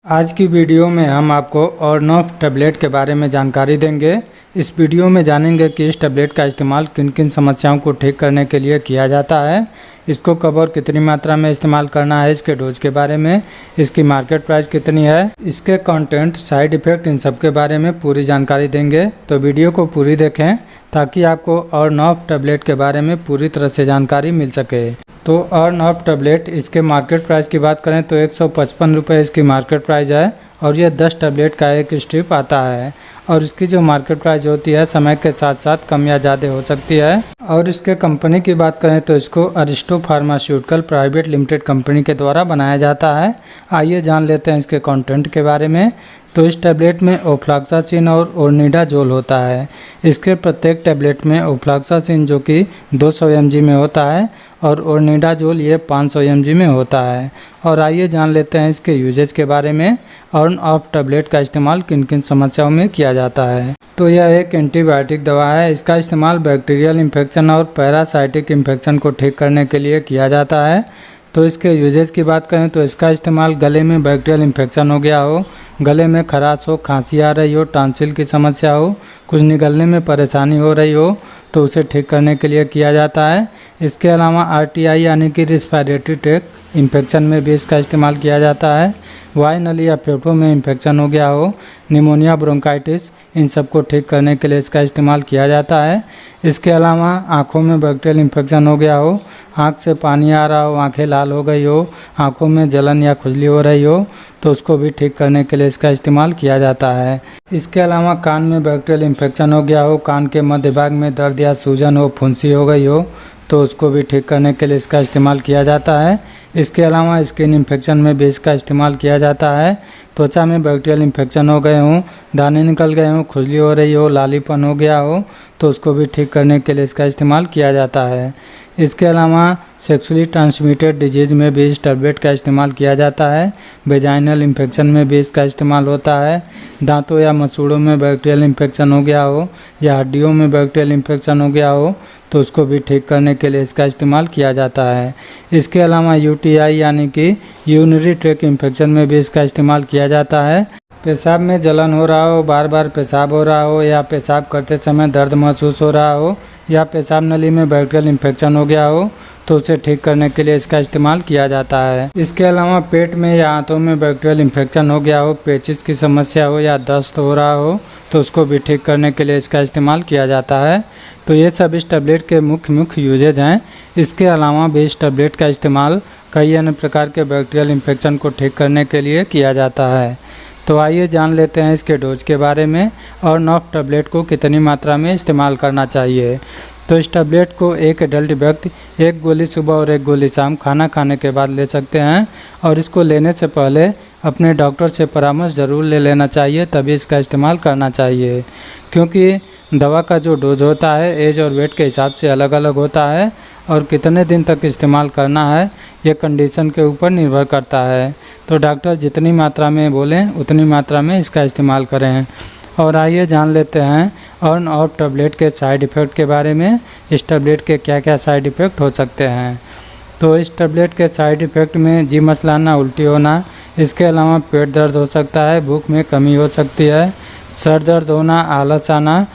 आज की वीडियो में हम आपको ऑर्नोफ टैबलेट के बारे में जानकारी देंगे। इस वीडियो में जानेंगे कि इस टैबलेट का इस्तेमाल किन किन समस्याओं को ठीक करने के लिए किया जाता है, इसको कब और कितनी मात्रा में इस्तेमाल करना है, इसके डोज के बारे में, इसकी मार्केट प्राइस कितनी है, इसके कंटेंट, साइड इफ़ेक्ट, इन सब के बारे में पूरी जानकारी देंगे। तो वीडियो को पूरी देखें ताकि आपको ऑर्नोफ टैबलेट के बारे में पूरी तरह से जानकारी मिल सके। तो ऑर्नोफ टैबलेट, इसके मार्केट प्राइस की बात करें तो 155 रुपये इसकी मार्केट प्राइस है और ये 10 टैबलेट का एक स्ट्रिप आता है और इसकी जो मार्केट प्राइस होती है समय के साथ साथ कम या ज़्यादा हो सकती है। और इसके कंपनी की बात करें तो इसको Aristo pharmaceutical private limited company के द्वारा बनाया जाता है। आइए जान लेते हैं इसके कंटेंट के बारे में। तो इस टैबलेट में ओफ्लॉक्सासिन और ओर्निडाजोल होता है। इसके प्रत्येक टैबलेट में ओफ्लॉक्सासिन जो कि 200 mg में होता है और ओर्निडाजोल ये 500 mg में होता है। और आइए जान लेते हैं इसके यूजेज के बारे में। ऑर्नोफ टैबलेट का इस्तेमाल किन किन समस्याओं में किया जाता है। तो यह एक एंटीबायोटिक दवा है। इसका इस्तेमाल बैक्टीरियल इन्फेक्शन और पैरासाइटिक इन्फेक्शन को ठीक करने के लिए किया जाता है। तो इसके यूजेज की बात करें तो इसका इस्तेमाल गले में बैक्टीरियल इन्फेक्शन हो गया हो, गले में खराश हो, खांसी आ रही हो, टॉन्सिल की समस्या हो, कुछ निगलने में परेशानी हो रही हो तो उसे ठीक करने के लिए किया जाता है। इसके अलावा आरटीआई यानी कि रेस्पिरेटरी ट्रैक्ट इन्फेक्शन में भी इसका इस्तेमाल किया जाता है। वायु नली या फेफड़ों में इन्फेक्शन हो गया हो, निमोनिया, ब्रोंकाइटिस, इन सब को ठीक करने के लिए इसका इस्तेमाल किया जाता है। इसके अलावा आँखों में बैक्टीरियल इन्फेक्शन हो गया हो, आँख से पानी आ रहा हो, आँखें लाल हो गई हो, आँखों में जलन या खुजली हो रही हो तो उसको भी ठीक करने के लिए इसका इस्तेमाल किया जाता है। इसके अलावा कान में बैक्टीरियल इन्फेक्शन हो गया हो, कान के मध्य भाग में दर्द या सूजन हो, फुंसी हो गई हो तो उसको भी ठीक करने के लिए इसका इस्तेमाल किया जाता है। इसके अलावा स्किन इन्फेक्शन में भी इसका इस्तेमाल किया जाता है। त्वचा में बैक्टीरियल इन्फेक्शन हो गए हों, दाने निकल गए हों, खुजली हो रही हो, लालीपन हो गया हो तो उसको भी ठीक करने के लिए इसका इस्तेमाल किया जाता है। इसके अलावा सेक्सुअली ट्रांसमिटेड डिजीज़ में भी इस टैबलेट का इस्तेमाल किया जाता है। वेजाइनल इन्फेक्शन में भी इसका इस्तेमाल होता है। दांतों या मसूड़ों में बैक्टीरियल इन्फेक्शन हो गया हो या हड्डियों में बैक्टीरियल इन्फेक्शन हो गया हो तो उसको भी ठीक करने के लिए इसका इस्तेमाल किया जाता है। इसके अलावा यूटीआई यानी कि यूरिनरी ट्रैक्ट इन्फेक्शन में भी इसका इस्तेमाल किया जाता है। पेशाब में जलन हो रहा हो, बार बार पेशाब हो रहा हो या पेशाब करते समय दर्द महसूस हो रहा हो या पेशाब नली में बैक्टीरियल इन्फेक्शन हो गया हो तो उसे ठीक करने के लिए इसका इस्तेमाल किया जाता है। इसके अलावा पेट में या आंतों में बैक्टीरियल इन्फेक्शन हो गया हो, पेचिस की समस्या हो या दस्त हो रहा हो तो उसको भी ठीक करने के लिए इसका इस्तेमाल किया जाता है। तो ये सब इस टैबलेट के मुख्य यूजेज हैं। इसके अलावा भी इस टैबलेट का इस्तेमाल कई अन्य प्रकार के बैक्टीरियल इन्फेक्शन को ठीक करने के लिए किया जाता है। तो आइए जान लेते हैं इसके डोज के बारे में और ऑर्नोफ टैबलेट को कितनी मात्रा में इस्तेमाल करना चाहिए। तो इस टैबलेट को एक एडल्ट व्यक्ति 1 गोली सुबह और 1 गोली शाम खाना खाने के बाद ले सकते हैं और इसको लेने से पहले अपने डॉक्टर से परामर्श ज़रूर ले लेना चाहिए, तभी इसका इस्तेमाल करना चाहिए। क्योंकि दवा का जो डोज होता है एज और वेट के हिसाब से अलग अलग होता है और कितने दिन तक इस्तेमाल करना है ये कंडीशन के ऊपर निर्भर करता है। तो डॉक्टर जितनी मात्रा में बोलें उतनी मात्रा में इसका इस्तेमाल करें। और आइए जान लेते हैं ऑर्नोफ टैबलेट के साइड इफ़ेक्ट के बारे में। इस टैबलेट के क्या क्या साइड इफ़ेक्ट हो सकते हैं। तो इस टैबलेट के साइड इफ़ेक्ट में जी मचलाना, उल्टी होना, इसके अलावा पेट दर्द हो सकता है, भूख में कमी हो सकती है, सर दर्द होना, आलस आना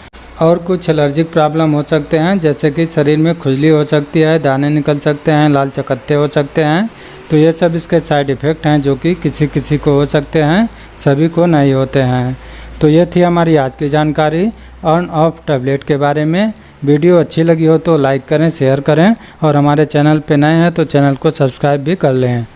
और कुछ एलर्जिक प्रॉब्लम हो सकते हैं जैसे कि शरीर में खुजली हो सकती है, दाने निकल सकते हैं, लाल चकत्ते हो सकते हैं। तो ये सब इसके साइड इफ़ेक्ट हैं जो कि किसी किसी को हो सकते हैं, सभी को नहीं होते हैं। तो ये थी हमारी आज की जानकारी ऑर्नोफ टैबलेट के बारे में। वीडियो अच्छी लगी हो तो लाइक करें, शेयर करें और हमारे चैनल पे नए हैं तो चैनल को सब्सक्राइब भी कर लें।